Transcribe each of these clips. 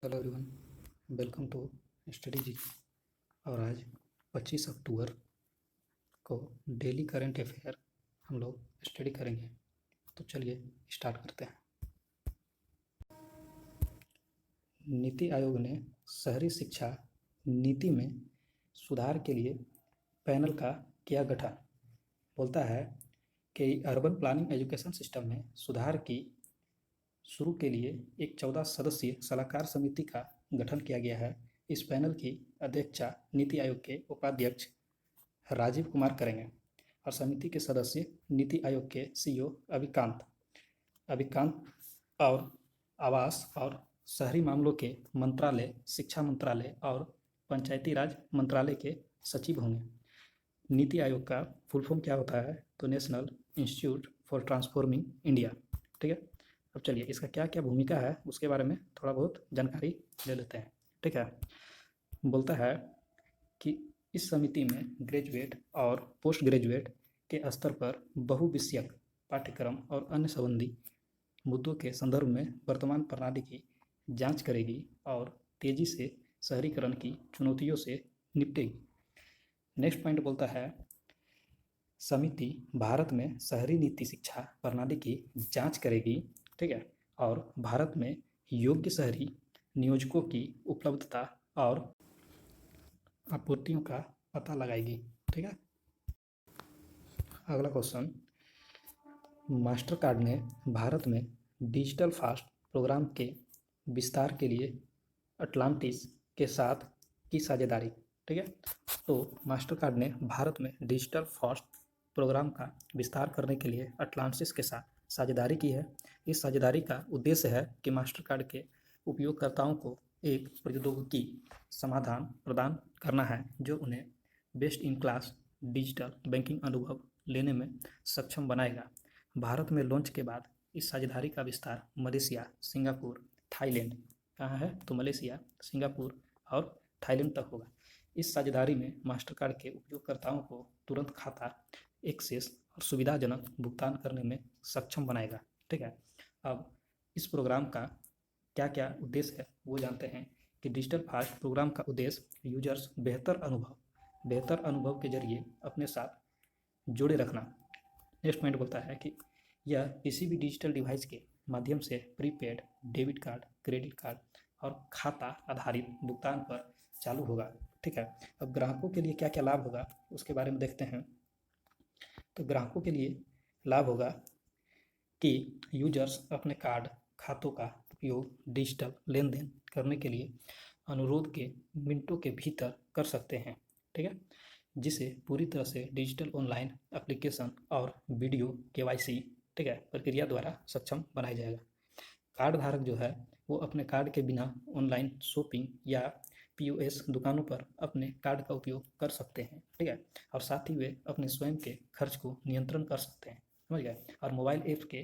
Hello everyone, welcome to study ji. और आज 25 अक्टूबर को डेली करंट अफेयर हम लोग स्टडी करेंगे। तो चलिए स्टार्ट करते हैं। नीति आयोग ने शहरी शिक्षा नीति में सुधार के लिए पैनल का किया गठन। बोलता है कि अर्बन प्लानिंग एजुकेशन सिस्टम में सुधार की शुरू के लिए एक 14 सदस्यीय सलाहकार समिति का गठन किया गया है। इस पैनल की अध्यक्षता नीति आयोग के उपाध्यक्ष राजीव कुमार करेंगे और समिति के सदस्य नीति आयोग के सीईओ अभिकांत और आवास और शहरी मामलों के मंत्रालय, शिक्षा मंत्रालय और पंचायती राज मंत्रालय के सचिव होंगे। नीति आयोग का फुल फॉर्म क्या होता है? तो national institute for transforming India. ठीक है, अब चलिए इसका क्या क्या भूमिका है उसके बारे में थोड़ा बहुत जानकारी ले लेते हैं। ठीक है, बोलता है कि इस समिति में ग्रेजुएट और पोस्ट ग्रेजुएट के स्तर पर बहुविषयक पाठ्यक्रम और अन्य संबंधी मुद्दों के संदर्भ में वर्तमान प्रणाली की जांच करेगी और तेजी से शहरीकरण की चुनौतियों से निपटेगी। नेक्स्ट पॉइंट बोलता है समिति भारत में शहरी नीति शिक्षा प्रणाली की जांच करेगी। ठीक है, और भारत में योग्य शहरी नियोजकों की उपलब्धता और आपूर्तियों का पता लगाएगी। ठीक है, अगला क्वेश्चन, मास्टर कार्ड ने भारत में डिजिटल फास्ट प्रोग्राम के विस्तार के लिए अटलांटिस के साथ की साझेदारी। ठीक है, तो मास्टर कार्ड ने भारत में डिजिटल फास्ट प्रोग्राम का विस्तार करने के लिए अटलांटिस के साथ साझेदारी की है। इस साझेदारी का उद्देश्य है कि मास्टर कार्ड के उपयोगकर्ताओं को एक प्रौद्योगिकी समाधान प्रदान करना है जो उन्हें best in class digital banking अनुभव लेने में सक्षम बनाएगा। भारत में लॉन्च के बाद इस साझेदारी का विस्तार मलेशिया, सिंगापुर, थाईलैंड, कहाँ है तो मलेशिया, सिंगापुर और थाईलैंड तक होगा। इस साझेदारी में मास्टर कार्ड के उपयोगकर्ताओं को तुरंत खाता एक्सेस और सुविधाजनक भुगतान करने में सक्षम बनाएगा। ठीक है, अब इस प्रोग्राम का क्या क्या उद्देश्य है वो जानते हैं कि डिजिटल फास्ट प्रोग्राम का उद्देश्य यूजर्स बेहतर अनुभव के जरिए अपने साथ जोड़े रखना। नेक्स्ट पॉइंट बोलता है कि यह किसी भी डिजिटल डिवाइस के माध्यम से prepaid, debit card, credit card और खाता आधारित भुगतान पर चालू होगा। ठीक है, अब ग्राहकों के लिए क्या क्या लाभ होगा उसके बारे में देखते हैं। तो ग्राहकों के लिए लाभ होगा कि यूजर्स अपने कार्ड खातों का उपयोग डिजिटल लेन देन करने के लिए अनुरोध के मिनटों के भीतर कर सकते हैं। ठीक है, जिसे पूरी तरह से डिजिटल ऑनलाइन एप्लीकेशन और वीडियो केवाईसी, ठीक है, प्रक्रिया द्वारा सक्षम बनाया जाएगा। कार्ड धारक जो है वो अपने कार्ड के बिना ऑनलाइन शॉपिंग या पीओएस दुकानों पर अपने कार्ड का उपयोग कर सकते हैं। ठीक है, और साथ ही वे अपने स्वयं के खर्च को नियंत्रण कर सकते हैं। समझ गए, और मोबाइल ऐप के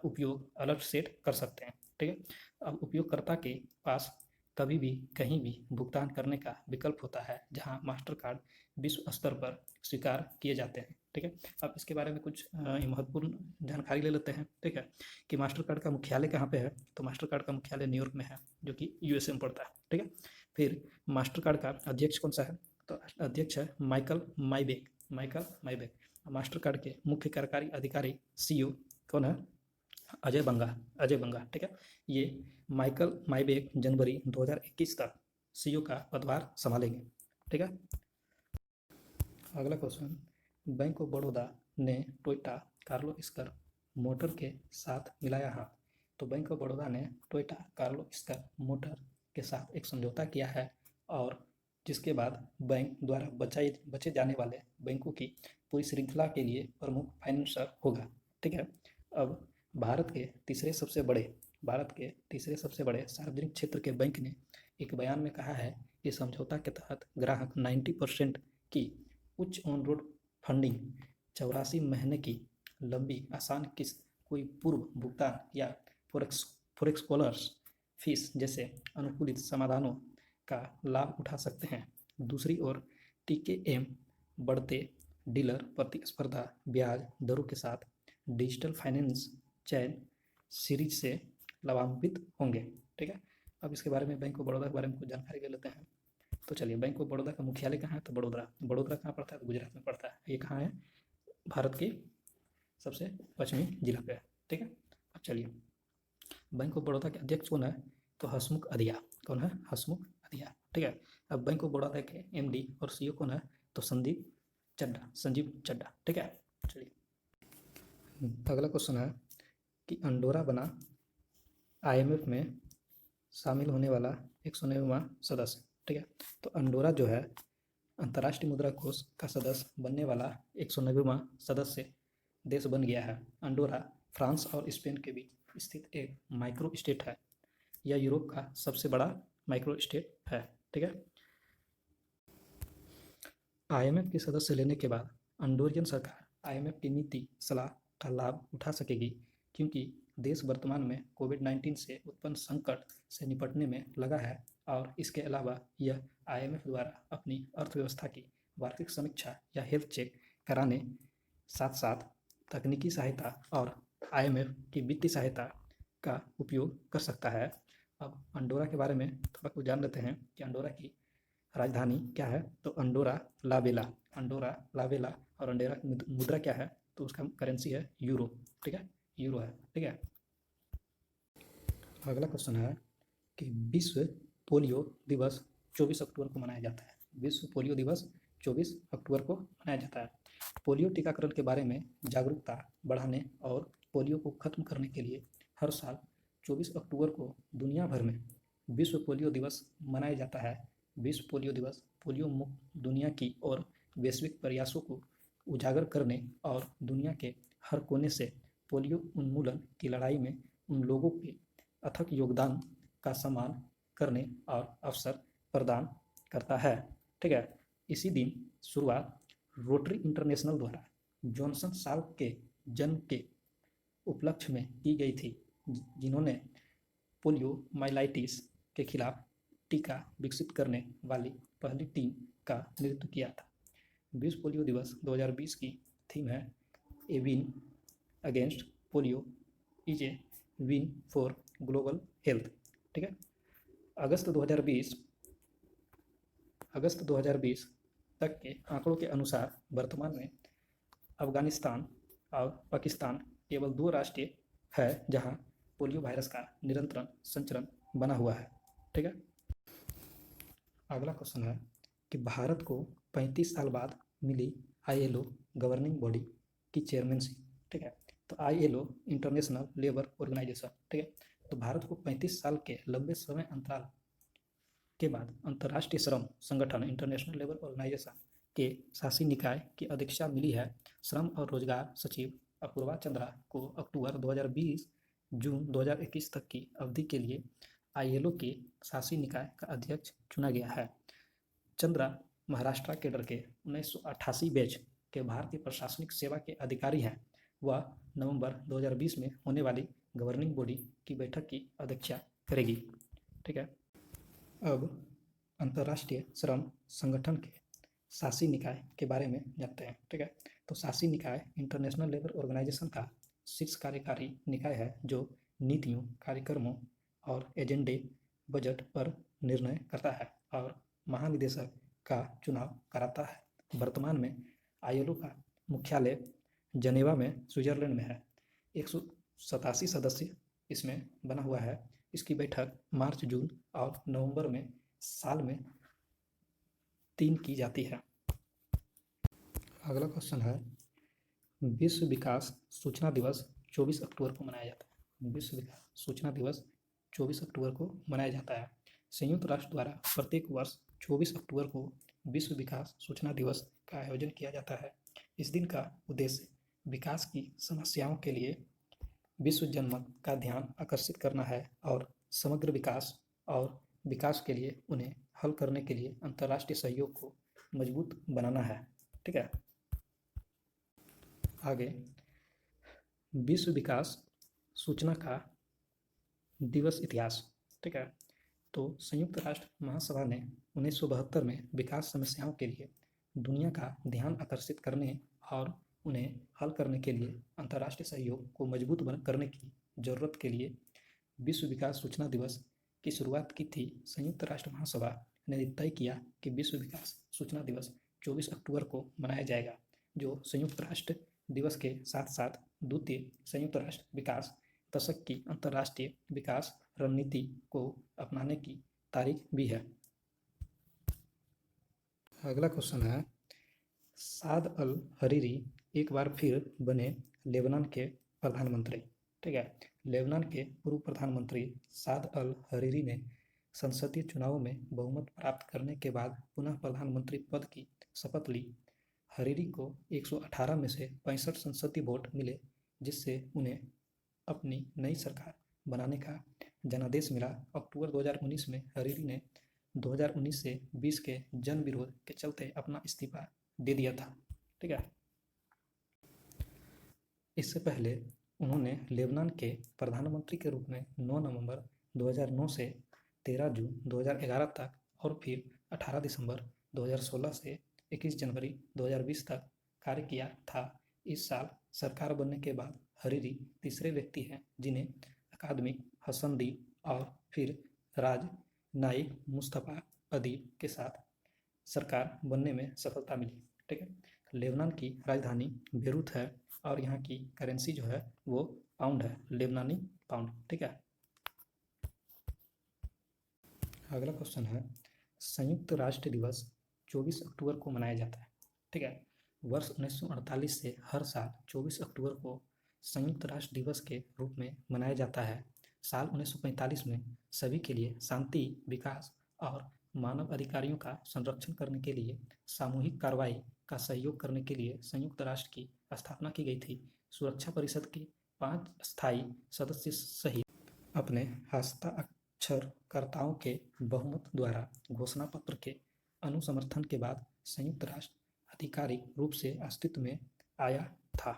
उपयोग अलर्ट सेट कर सकते हैं। ठीक है, अब उपयोगकर्ता के पास कभी भी कहीं भी भुगतान करने का विकल्प होता है जहां मास्टर कार्ड विश्व स्तर पर स्वीकार किए जाते हैं। ठीक है, अब इसके बारे में कुछ महत्वपूर्ण जानकारी ले लेते हैं। ठीक है, कि मास्टर कार्ड का मुख्यालय कहाँ पे है? तो मास्टर कार्ड का मुख्यालय न्यूयॉर्क में है जो कि यूएसए में पड़ता है। ठीक है, फिर मास्टर कार्ड का अध्यक्ष कौन सा है? तो अध्यक्ष है माइकल माइबेक। मास्टर कार्ड के मुख्य कार्यकारी अधिकारी सीईओ कौन है? अजय बंगा। ठीक है, ये माइकल माइबेक जनवरी 2021 तक सीईओ का पदभार संभालेंगे। ठीक है, अगला क्वेश्चन, बैंक ऑफ बड़ौदा ने टोयोटा कार्लोस्कर मोटर के साथ मिलाया हाथ। तो बैंक ऑफ बड़ौदा ने टोयोटा कार्लोस्कर मोटर के साथ एक समझौता किया है और जिसके बाद बैंक द्वारा बचे जाने वाले बैंकों की पूरी श्रृंखला के लिए प्रमुख फाइनेंसर होगा। ठीक है, अब भारत के तीसरे सबसे बड़े सार्वजनिक क्षेत्र के बैंक ने एक बयान में कहा है कि समझौता के तहत ग्राहक 90% की उच्च ऑन रोड फंडिंग, 84 महीने की लंबी आसान किस्त, कोई पूर्व भुगतान या फॉरेक्स कॉलर्स फीस जैसे अनुकूलित समाधानों का लाभ उठा सकते हैं। दूसरी ओर टीकेएम बढ़ते डीलर प्रतिस्पर्धा ब्याज दरों के साथ डिजिटल फाइनेंस चैन सीरीज से लाभान्वित होंगे। ठीक है, अब इसके बारे में, बैंक ऑफ बड़ौदा के बारे में कुछ जानकारी ले लेते हैं। तो चलिए, बैंक ऑफ बड़ौदा का मुख्यालय कहाँ है? तो बड़ोदरा। बड़ोदरा कहाँ पड़ता है? तो गुजरात में पड़ता है। ये कहाँ है? भारत के सबसे पश्चिमी जिला पे है। ठीक है। अब चलिए, बैंक ऑफ बड़ौदा के अध्यक्ष कौन है? तो हसमुख अधिया। कौन है? हसमुख अधिया। ठीक है। अब बैंक ऑफ बड़ौदा के एमडी और सीईओ कौन है? तो संजीव चड्डा। ठीक है। चलिए, अगला क्वेश्चन है कि अंडोरा बना आईएमएफ में शामिल होने वाला 109वां सदस्य। ठीक है। तो अंडोरा जो है अंतर्राष्ट्रीय मुद्रा कोष का सदस्य बनने वाला 109वां सदस्य देश बन गया है। अंडोरा फ्रांस और स्पेन के बीच स्थित एक माइक्रो स्टेट है। यह यूरोप का सबसे बड़ा माइक्रो स्टेट है। ठीक है। आईएमएफ के सदस्य लेने के बाद अंडोरियन सरकार आईएमएफ की नीति सलाह का लाभ उठा सकेगी, क्योंकि देश वर्तमान में कोविड-19 से उत्पन्न संकट से निपटने में लगा है और इसके अलावा यह आईएमएफ द्वारा अपनी अर्थव्यवस्था की वार्षिक समीक्षा या हेल्थ चेक कराने साथ साथ तकनीकी सहायता और आईएमएफ की वित्तीय सहायता का उपयोग कर सकता है। अब अंडोरा के बारे में थोड़ा कुछ जान लेते हैं कि अंडोरा की राजधानी क्या है? तो अंडोरा लावेला। अंडोरा लावेला। और अंडोरा की मुद्रा क्या है? तो उसका करेंसी है यूरो। ठीक है, यूरो है। ठीक है। अगला क्वेश्चन है कि विश्व पोलियो दिवस 24 अक्टूबर को मनाया जाता है। विश्व पोलियो दिवस 24 अक्टूबर को मनाया जाता है। पोलियो टीकाकरण के बारे में जागरूकता बढ़ाने और पोलियो को खत्म करने के लिए हर साल 24 अक्टूबर को दुनिया भर में विश्व पोलियो दिवस मनाया जाता है। विश्व पोलियो दिवस पोलियो मुक्त दुनिया की ओर वैश्विक प्रयासों को उजागर करने और दुनिया के हर कोने से पोलियो उन्मूलन की लड़ाई में उन लोगों के अथक योगदान का सम्मान करने और अवसर प्रदान करता है। ठीक है। इसी दिन शुरुआत रोटरी इंटरनेशनल द्वारा जॉनसन साल्क के जन्म के उपलक्ष्य में की गई थी, जिन्होंने पोलियोमाइलाइटिस के खिलाफ टीका विकसित करने वाली पहली टीम का नेतृत्व किया था। विश्व पोलियो दिवस 2020 की थीम है a win against polio is a win for global health. ठीक है। अगस्त 2020 तक के आंकड़ों के अनुसार वर्तमान में अफगानिस्तान और पाकिस्तान केवल 2 राष्ट्र है जहां पोलियो वायरस का निरंतर संचरण बना हुआ है। ठीक है। अगला क्वेश्चन है कि भारत को 35 साल बाद मिली आईएलओ गवर्निंग बॉडी की चेयरमैनशिप। ठीक है। तो आईएलओ इंटरनेशनल लेबर ऑर्गेनाइजेशन। ठीक है। तो भारत को 35 साल के लंबे समय अंतराल के बाद अंतर्राष्ट्रीय श्रम संगठन इंटरनेशनल लेबर ऑर्गेनाइजेशन के शासी निकाय की अध्यक्षता मिली है। श्रम और रोजगार सचिव अपूर्वा चंद्रा को अक्टूबर 2020 जून 2021 तक की अवधि के लिए आईएलओ के शासी निकाय का अध्यक्ष चुना गया है। चंद्रा महाराष्ट्र केडर के 1988 बैच के भारतीय प्रशासनिक सेवा के अधिकारी हैं। वह नवंबर 2020 में होने वाली गवर्निंग बॉडी की बैठक की अध्यक्षता करेगी। ठीक है। अब अंतर्राष्ट्रीय श्रम संगठन के शासी निकाय के बारे में जानते हैं। ठीक है। तो शासी निकाय इंटरनेशनल लेबर ऑर्गेनाइजेशन का शीर्ष कार्यकारी निकाय है, जो नीतियों, कार्यक्रमों और एजेंडे बजट पर निर्णय करता है और महानिदेशक का चुनाव कराता है। वर्तमान में आईएलओ का मुख्यालय जनेवा में स्विट्जरलैंड में है। 187 सदस्य इसमें बना हुआ है। इसकी बैठक मार्च, जून और नवंबर में साल में 3 की जाती है। अगला क्वेश्चन है, विश्व विकास सूचना दिवस 24 अक्टूबर को मनाया जाता है। विश्व विकास सूचना दिवस 24 अक्टूबर को मनाया जाता है। संयुक्त राष्ट्र द्वारा प्रत्येक वर्ष 24 अक्टूबर को विश्व विकास सूचना दिवस का आयोजन किया जाता है। इस दिन का उद्देश्य विकास की समस्याओं के लिए विश्व जनमत का ध्यान आकर्षित करना है और समग्र विकास और विकास के लिए उन्हें हल करने के लिए अंतर्राष्ट्रीय सहयोग को मजबूत बनाना है। ठीक है। आगे, विश्व विकास सूचना का दिवस इतिहास। ठीक है। तो संयुक्त राष्ट्र महासभा ने 1972 में विकास समस्याओं के लिए दुनिया का ध्यान आकर्षित करने और उन्हें हल करने के लिए अंतर्राष्ट्रीय सहयोग को मजबूत करने की जरूरत के लिए विश्व विकास सूचना दिवस की शुरुआत की थी, संयुक्त राष्ट्र महासभा ने तय किया कि विश्व विकास सूचना दिवस 24 अक्टूबर को मनाया जाएगा, जो संयुक्त राष्ट्र दिवस के साथ साथ द्वितीय संयुक्त राष्ट्र विकास दशक की अंतर्राष्ट्रीय विकास रणनीति को अपनाने की तारीख भी है। अगला क्वेश्चन है, साद अल हरीरी एक बार फिर बने लेबनान के प्रधानमंत्री। ठीक है, लेबनान के पूर्व प्रधानमंत्री साद अल हरीरी ने संसदीय चुनावों में बहुमत प्राप्त करने के बाद पुनः प्रधानमंत्री पद की शपथ ली। हरीरी को 118 में से 65 संसदीय वोट मिले, जिससे उन्हें अपनी नई सरकार बनाने का जनादेश मिला। अक्टूबर 2019 में हरीरी ने 2019 से 20 के जन विरोध के चलते अपना इस्तीफा दे दिया था। ठीक है, इससे पहले उन्होंने लेबनान के प्रधानमंत्री के रूप में 9 नवंबर 2009 से 13 जून 2011 तक और फिर 18 दिसंबर 2016 से 21 जनवरी 2020 तक कार्य किया था। इस साल सरकार बनने के बाद हरीरी तीसरे व्यक्ति हैं जिन्हें अकादमिक हसनदीप और फिर राज नाइक मुस्तफ़ा अदीब के साथ सरकार बनने में सफलता मिली। ठीक है, लेबनान की राजधानी बेरूत है और यहाँ की करेंसी जो है वो पाउंड है, लेबनानी पाउंड। ठीक है, अगला क्वेश्चन है, संयुक्त राष्ट्र दिवस 24 अक्टूबर को मनाया जाता है। ठीक है, वर्ष 1948 से हर साल 24 अक्टूबर को संयुक्त राष्ट्र दिवस के रूप में मनाया जाता है। साल 1945 में सभी के लिए शांति, विकास और मानव अधिकारों का संरक्षण करने के लिए सामूहिक कार्रवाई का सहयोग करने के लिए संयुक्त राष्ट्र की स्थापना की गई थी। सुरक्षा परिषद के 5 स्थायी सदस्य सहित अपने हस्ताक्षरकर्ताओं के बहुमत द्वारा घोषणा पत्र के अनुसमर्थन के बाद संयुक्त राष्ट्र आधिकारिक रूप से अस्तित्व में आया था।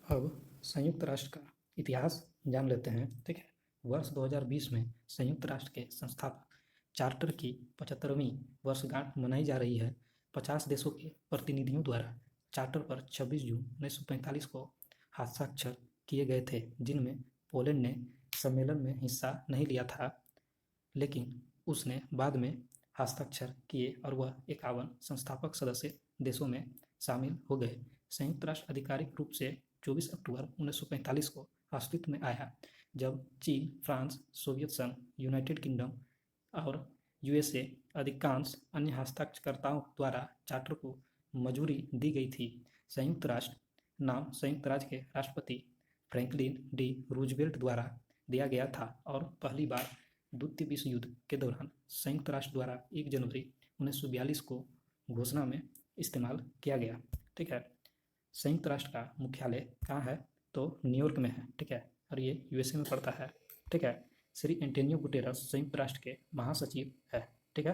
अब संयुक्त राष्ट्र का इतिहास जान लेते हैं। ठीक है, वर्ष 2020 में संयुक्त राष्ट्र के संस्थापक चार्टर की 75वीं वर्षगांठ मनाई जा रही है। 50 देशों के प्रतिनिधियों द्वारा चार्टर पर 26 जून 1945 को हस्ताक्षर किए गए थे, जिनमें पोलैंड ने सम्मेलन में हिस्सा नहीं लिया था, लेकिन उसने बाद में हस्ताक्षर किए और वह 51 संस्थापक सदस्य देशों में शामिल हो गए। संयुक्त राष्ट्र आधिकारिक रूप से 24 अक्टूबर 1945 को अस्तित्व में आया, जब चीन, फ्रांस, सोवियत संघ, यूनाइटेड किंगडम और यूएसए अधिकांश अन्य हस्ताक्षरकर्ताओं द्वारा चार्टर को मंजूरी दी गई थी। संयुक्त राष्ट्र नाम संयुक्त राज्य के राष्ट्रपति फ्रैंकलिन डी रूजवेल्ट द्वारा दिया गया था और पहली बार द्वितीय विश्व युद्ध के दौरान संयुक्त राष्ट्र द्वारा 1 जनवरी 1942 को घोषणा में इस्तेमाल किया गया। ठीक है, संयुक्त राष्ट्र का मुख्यालय कहाँ है? तो न्यूयॉर्क में है। ठीक है, और ये यूएसए में पड़ता है। ठीक है, श्री एंटोनियो गुटेरस संयुक्त राष्ट्र के महासचिव है। ठीक है।